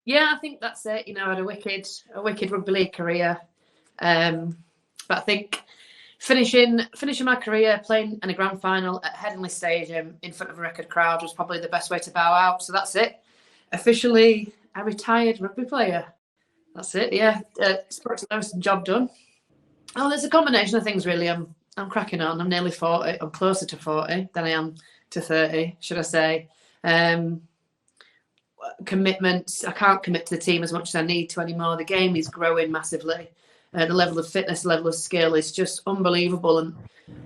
Yeah, I think that's it. I had a wicked rugby league career. But I think finishing my career playing in a grand final at Headingley Stadium in front of a record crowd was probably the best way to bow out. So that's it. Officially a retired rugby player. That's it. Yeah, spoke to Lewis and job done. Oh, there's a combination of things really. I'm cracking on. I'm nearly 40. I'm closer to 40 than I am to 30, should I say. Commitment. I can't commit to the team as much as I need to anymore. The game is growing massively. The level of fitness, the level of skill is just unbelievable. And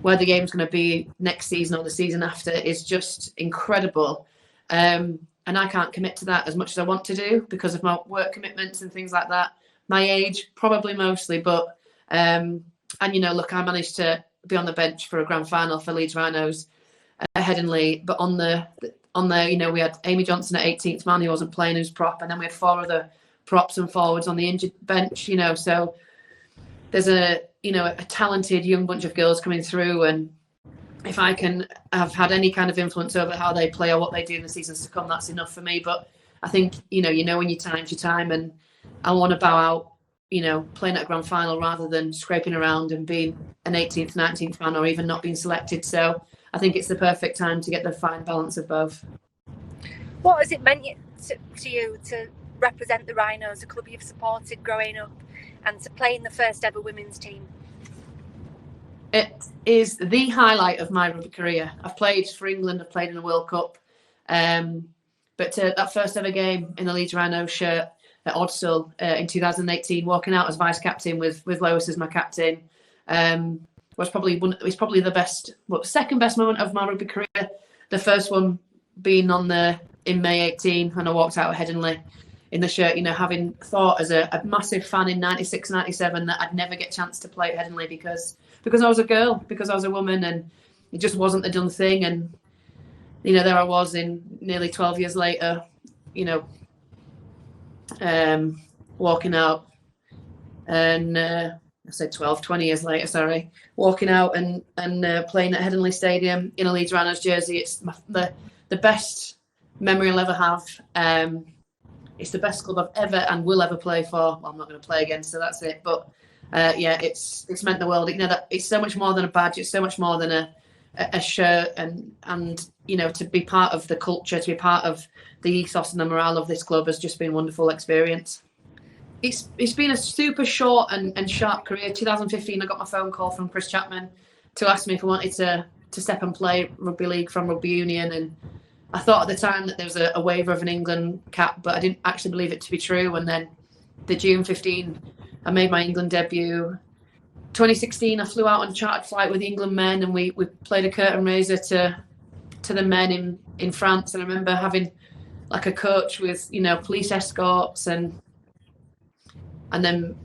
where the game's going to be next season or the season after is just incredible. And I can't commit to that as much as I want to do because of my work commitments and things like that. My age, probably mostly, but and look, I managed to be on the bench for a grand final for Leeds Rhinos at Headingley, but on there, we had Amy Johnson at 18th man, who wasn't playing, who's prop, and then we had 4 other props and forwards on the injured bench. So there's a talented young bunch of girls coming through, and if I can have had any kind of influence over how they play or what they do in the seasons to come, that's enough for me. But I think when your time's your time, and I want to bow out playing at a grand final rather than scraping around and being an 18th, 19th man or even not being selected. So I think it's the perfect time to get the fine balance of both. What has it meant to you to represent the Rhinos, a club you've supported growing up, and to play in the first ever women's team? It is the highlight of my rugby career. I've played for England, I've played in the World Cup, but that first ever game in the Leeds Rhinos shirt at Odsall in 2018, walking out as vice captain with Lois as my captain, was probably the best, second best moment of my rugby career. The first one being in May 18 when I walked out at Headingley in the shirt, having thought as a massive fan in 96, 97 that I'd never get a chance to play at Headingley because I was a girl, because I was a woman, and it just wasn't the done thing. And there I was in nearly 12 years later, walking out, and I said 20 years later, sorry, walking out and playing at Headingley Stadium in a Leeds Rhinos jersey. It's the best memory I'll ever have. It's the best club I've ever and will ever play for. Well, I'm not going to play again, so that's it. But it's meant the world. That it's so much more than a badge. It's so much more than a shirt, and to be part of the culture, to be part of the ethos and the morale of this club has just been a wonderful experience. It's been a super short and sharp career. 2015, I got my phone call from Chris Chapman to ask me if I wanted to step and play rugby league from rugby union, and I thought at the time that there was a waiver of an England cap, but I didn't actually believe it to be true. And then the June 15, I made my England debut. 2016, I flew out on a chartered flight with the England men, and we played a curtain raiser to the men in France. And I remember having like a coach with police escorts, and then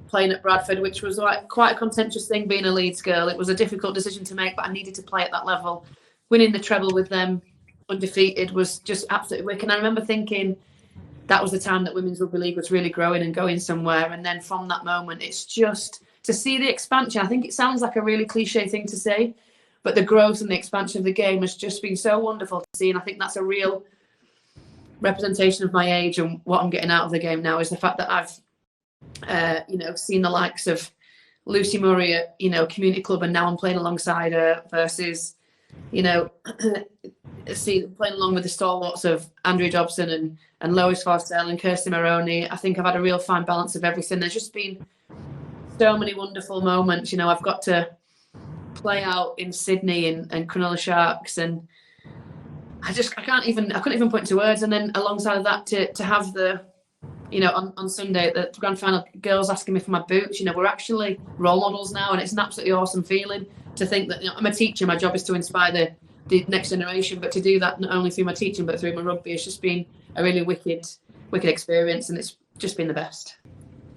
playing at Bradford, which was like quite a contentious thing being a Leeds girl. It was a difficult decision to make, but I needed to play at that level. Winning the treble with them undefeated was just absolutely wicked. And I remember thinking that was the time that women's rugby league was really growing and going somewhere. And then from that moment, it's just to see the expansion. I think it sounds like a really cliche thing to say, but the growth and the expansion of the game has just been so wonderful to see. And I think that's a real representation of my age and what I'm getting out of the game now, is the fact that I've seen the likes of Lucy Murray at community club, and now I'm playing alongside her, versus playing along with the stalwarts of Andrea Dobson and Lois Forsell and Kirsty Maroney. I think I've had a real fine balance of everything. There's just been so many wonderful moments. I've got to play out in Sydney and Cronulla Sharks, and I couldn't even put into words. And then alongside of that, to have the on Sunday at the grand final, girls asking me for my boots. We're actually role models now, and it's an absolutely awesome feeling to think that I'm a teacher. My job is to inspire the next generation, but to do that not only through my teaching but through my rugby, it's just been a really wicked experience, and it's just been the best.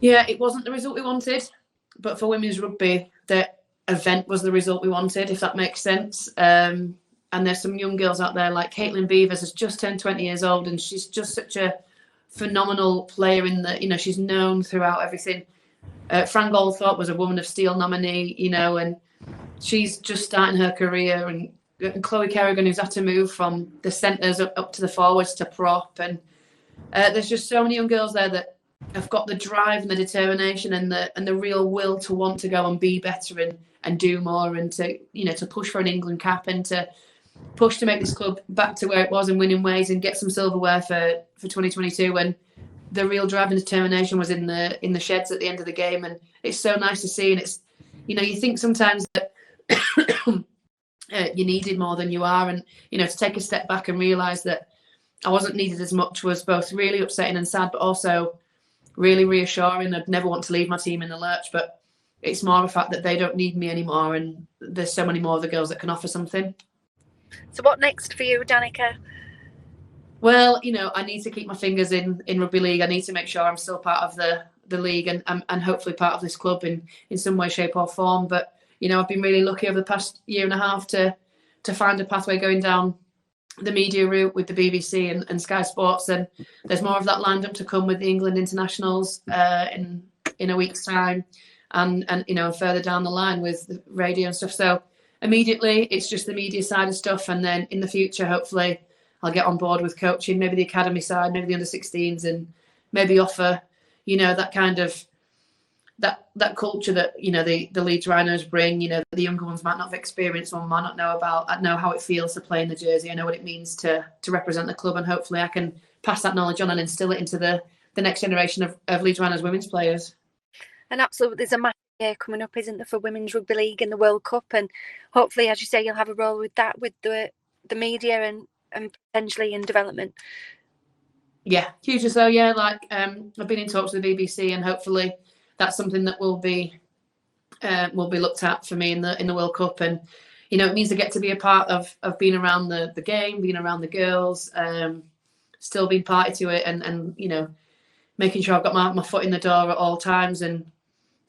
Yeah, it wasn't the result we wanted, but for women's rugby, the event was the result we wanted, if that makes sense. And there's some young girls out there like Caitlin Beavers has just turned 20 years old, and she's just such a phenomenal player in that, she's known throughout everything. Fran Goldthorpe was a Woman of Steel nominee, and she's just starting her career. And Chloe Kerrigan, who's had to move from the centres up to the forwards to prop. And There's just so many young girls there that have got the drive and the determination and the real will to want to go and be better and do more, and to, you know, to push for an England cap, and to push to make this club back to where it was in winning ways, and get some silverware for 2022. And the real drive and determination was in the sheds at the end of the game, and it's so nice to see. And it's, you know, you think sometimes that you're needed more than you are, and, you know, to take a step back and realise that I wasn't needed as much was both really upsetting and sad, but also really reassuring. I'd never want to leave my team in the lurch, but it's more the fact that they don't need me anymore, and there's so many more of the girls that can offer something. So what next for you, Danika? Well, you know, I need to keep my fingers in rugby league. I need to make sure I'm still part of the league, and hopefully part of this club in some way, shape or form. But, you know, I've been really lucky over the past year and a half to find a pathway going down the media route with the BBC and Sky Sports, and there's more of that lined up to come with the England internationals in a week's time, and you know, further down the line with the radio and stuff. So immediately it's just the media side of stuff, and then in the future, hopefully I'll get on board with coaching, maybe the academy side, maybe the under-16s, and maybe offer, you know, that kind of that culture that, you know, the Leeds Rhinos bring. You know, the younger ones might not have experienced or might not know about. I know how it feels to play in the jersey. I know what it means to represent the club, and hopefully I can pass that knowledge on and instill it into the next generation of Leeds Rhinos women's players. And absolutely, there's a massive year coming up, isn't there, for Women's Rugby League and the World Cup, and hopefully, as you say, you'll have a role with that, with the media and potentially in development. Yeah, hugely so. Yeah, like I've been in talks with the BBC, and hopefully that's something that will be looked at for me in the World Cup. And, you know, it means to get to be a part of being around the game, being around the girls, still being party to it, and you know, making sure I've got my foot in the door at all times. And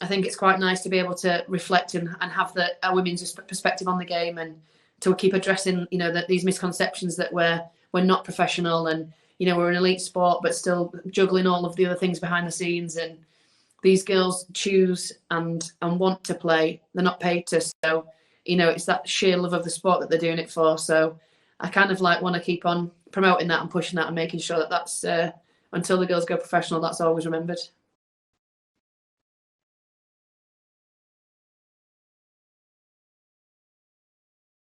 I think it's quite nice to be able to reflect and have a women's perspective on the game, and to keep addressing, you know, that these misconceptions that we're not professional, and, you know, we're an elite sport, but still juggling all of the other things behind the scenes. And these girls choose and want to play. They're not paid to. So, you know, it's that sheer love of the sport that they're doing it for. So I kind of like want to keep on promoting that and pushing that, and making sure that that's until the girls go professional, that's always remembered.